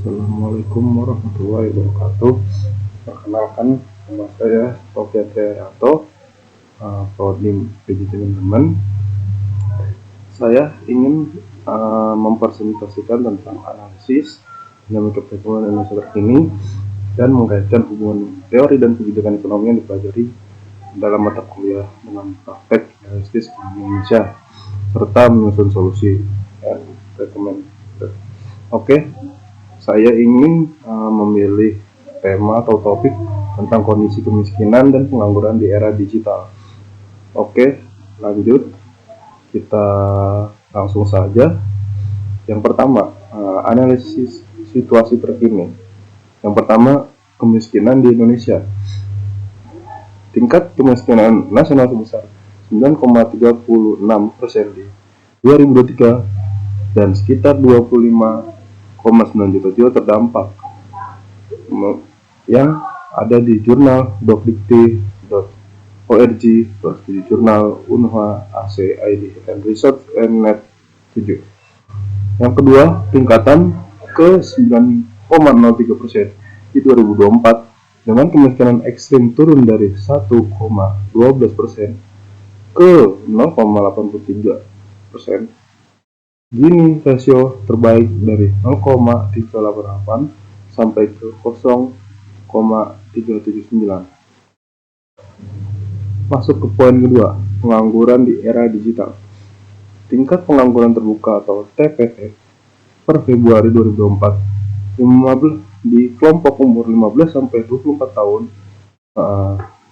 Assalamualaikum warahmatullahi wabarakatuh. Perkenalkan, nama saya Sofyan Trianto, Prodim PJ teman-teman. Saya ingin mempresentasikan tentang analisis dinamika perekonomian Indonesia terkini dan mengkaitkan hubungan teori dan kebijakan ekonomi yang dipelajari dalam mata kuliah dengan praktek analisis ekonomi Indonesia serta menyusun solusi dan rekomendasi. Oke, saya ingin memilih tema atau topik tentang kondisi kemiskinan dan pengangguran di era digital. Oke, lanjut. Kita langsung saja. Yang pertama, analisis situasi terkini. Yang pertama, kemiskinan di Indonesia. Tingkat kemiskinan nasional sebesar 9,36% di 2023 dan sekitar 25,9 juta jiwa terdampak yang ada di jurnal dokdikti.org, di jurnal Unhwa, ACID, and Research and Net 7. Yang kedua, tingkatan ke 9,03% di 2024 dengan kemiskinan ekstrim turun dari 1,12% ke 0,83%. Gini rasio terbaik dari 0,388 sampai ke 0,379. Masuk ke poin kedua, pengangguran di era digital. Tingkat pengangguran terbuka atau TPT per Februari 2024 di kelompok umur 15 sampai 24 tahun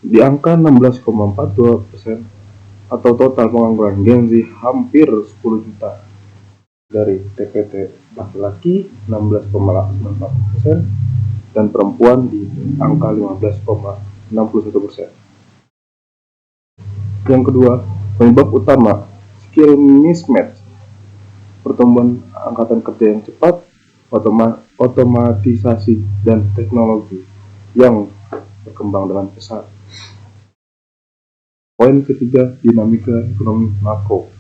di angka 16,42%, atau total pengangguran Gen Z hampir 10 juta. Dari TPT laki-laki 16,94% dan perempuan di angka 15,61%. Yang kedua, penyebab utama skill mismatch. Pertumbuhan angkatan kerja yang cepat, otomatisasi dan teknologi yang berkembang dengan pesat. Poin ketiga, dinamika ekonomi makro.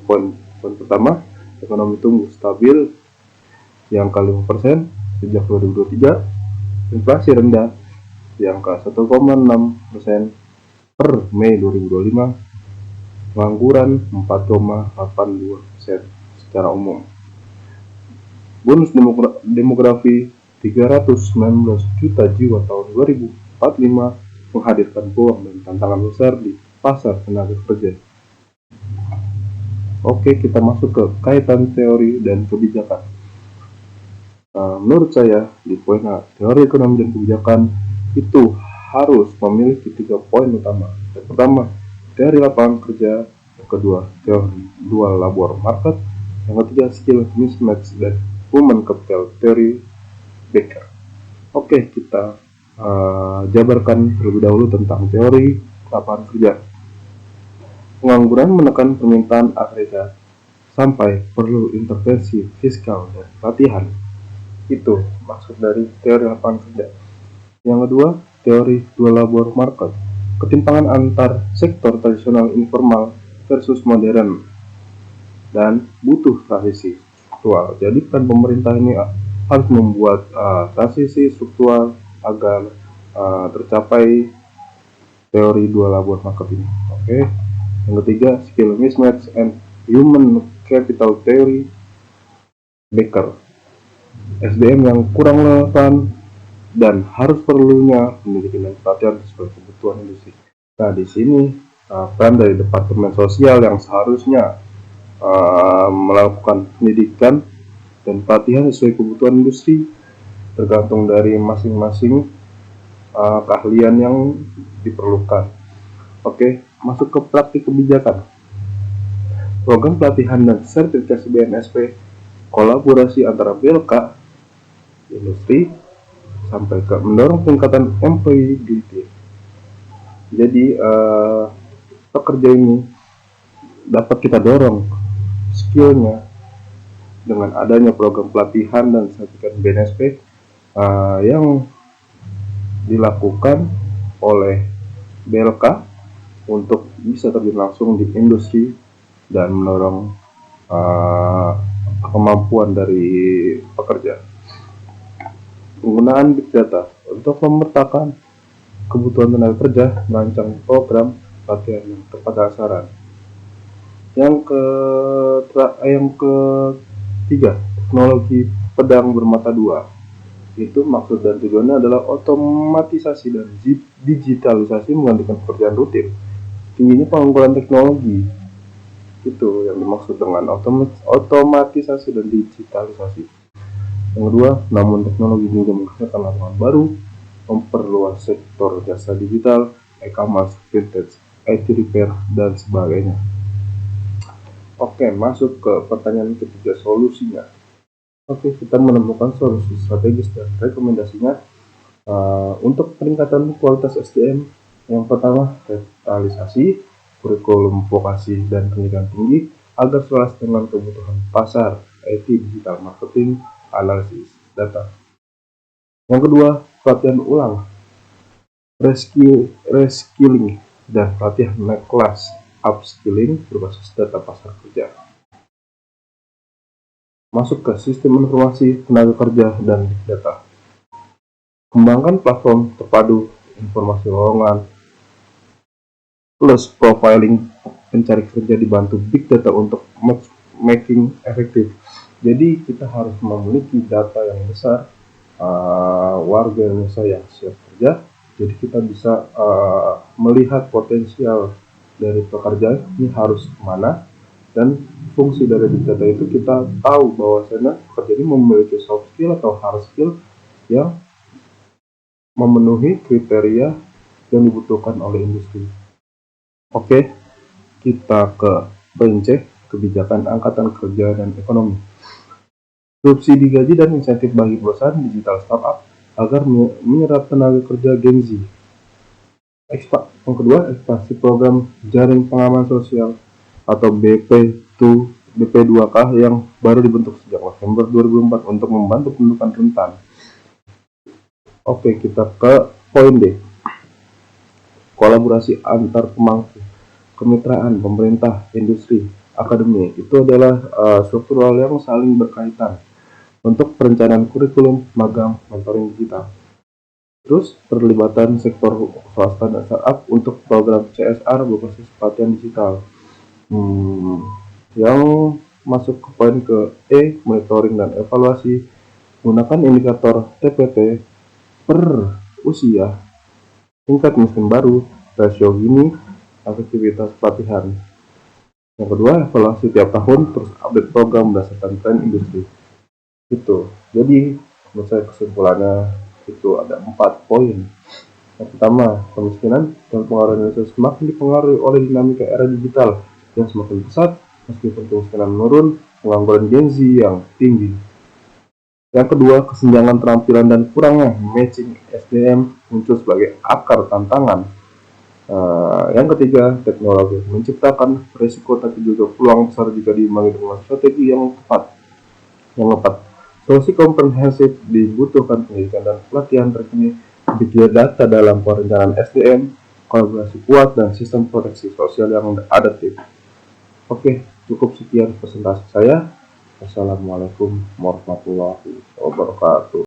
Poin pertama, ekonomi tumbuh stabil di angka 5% sejak 2023, inflasi rendah di angka 1,6% per Mei 2025, pengangguran 4,82% secara umum. Bonus demografi 319 juta jiwa tahun 2045 menghadirkan peluang dan tantangan besar di pasar tenaga kerja. Oke, kita masuk ke kaitan teori dan kebijakan. Menurut saya, di poin A, teori ekonomi dan kebijakan itu harus memiliki 3 poin utama. Yang pertama, teori lapangan kerja. Yang kedua, teori dual labor market. Yang ketiga, skill mismatch dan human capital teori Becker. Oke, kita jabarkan terlebih dahulu tentang teori lapangan kerja. Pengangguran menekan permintaan kerja sampai perlu intervensi fiskal dan pelatihan. Itu maksud dari teori lapangan kerja. Yang kedua, teori dual labor market. Ketimpangan antar sektor tradisional informal versus modern dan butuh transisi struktural. Jadi peran pemerintah ini harus membuat transisi struktural agar tercapai teori dual labor market ini. Oke. Yang ketiga, skill mismatch and human capital theory Becker. SDM yang kurang relevan dan harus perlunya memiliki pelatihan sesuai kebutuhan industri. Nah, di sini peran dari Departemen Sosial yang seharusnya melakukan pendidikan dan pelatihan sesuai kebutuhan industri tergantung dari masing-masing keahlian yang diperlukan. Oke, masuk ke praktik kebijakan. Program pelatihan dan sertifikasi BNSP, kolaborasi antara BLK, industri, sampai ke mendorong peningkatan employability. Jadi pekerja ini dapat kita dorong skillnya dengan adanya program pelatihan dan sertifikat BNSP yang dilakukan oleh BLK untuk bisa terjun langsung di industri dan mendorong kemampuan dari pekerja. Penggunaan big data untuk memetakan kebutuhan tenaga kerja, merancang program latihan yang tepat sasaran. Yang ketiga, teknologi pedang bermata dua. Itu maksud dan tujuannya adalah otomatisasi dan digitalisasi menggantikan pekerjaan rutin. Tingginya penggunaan teknologi, itu yang dimaksud dengan otomatisasi dan digitalisasi. Yang kedua, namun teknologi juga menghasilkan lapangan baru, memperluas sektor jasa digital, e-commerce, vintage, IT repair, dan sebagainya. Oke, masuk ke pertanyaan ketiga, solusinya. Oke, kita menemukan solusi strategis dan rekomendasinya untuk peningkatan kualitas SDM. Yang pertama, revitalisasi kurikulum vokasi dan pendidikan tinggi agar selaras dengan kebutuhan pasar, IT, digital marketing, analisis data. Yang kedua, pelatihan ulang, reskilling, dan pelatihan naik kelas, upskilling berbasis data pasar kerja. Masuk ke sistem informasi tenaga kerja dan big data. Kembangkan platform terpadu informasi lowongan plus profiling pencari kerja dibantu big data untuk matchmaking efektif. Jadi kita harus memiliki data yang besar, warga Indonesia yang siap kerja. Jadi kita bisa melihat potensial dari pekerja ini harus kemana, dan fungsi dari big data itu kita tahu bahwasanya pekerja ini memiliki soft skill atau hard skill yang memenuhi kriteria yang dibutuhkan oleh industri. Oke, kita ke poin C, kebijakan angkatan kerja dan ekonomi. Subsidi gaji dan insentif bagi perusahaan digital startup agar menyerap tenaga kerja Gen Z. Yang kedua, ekspansi program jaring pengaman sosial atau BP2K yang baru dibentuk sejak November 2004 untuk membantu pendudukan rentan. Oke, kita ke poin D, kolaborasi antar pemangku, kemitraan pemerintah, industri, akademi. Itu adalah struktural yang saling berkaitan untuk perencanaan kurikulum, magang, mentoring digital. Terus perlibatan sektor swasta dan startup untuk program CSR berbasis pelatihan digital. Yang masuk ke poin ke E, monitoring dan evaluasi, gunakan indikator TPT per usia, tingkat miskin baru, rasio Gini, efektivitas pelatihan. Yang kedua, evaluasi tiap tahun, terus update program berdasarkan tren industri. Itu. Jadi, menurut saya kesimpulannya itu ada 4 poin. Yang pertama, kemiskinan dan pengaruh Indonesia semakin dipengaruhi oleh dinamika era digital yang semakin pesat, meskipun kemiskinan menurun, pengangguran Gen Z yang tinggi. Yang kedua, kesenjangan keterampilan dan kurangnya matching SDM muncul sebagai akar tantangan. Yang ketiga, teknologi menciptakan risiko tapi juga peluang besar jika diimbangi dengan strategi yang tepat. Yang keempat, solusi komprehensif dibutuhkan pendidikan dan pelatihan terkini, big data dalam perencanaan SDM, kolaborasi kuat, dan sistem proteksi sosial yang adaptif. Oke, cukup sekian presentasi saya. Wassalamualaikum warahmatullahi wabarakatuh.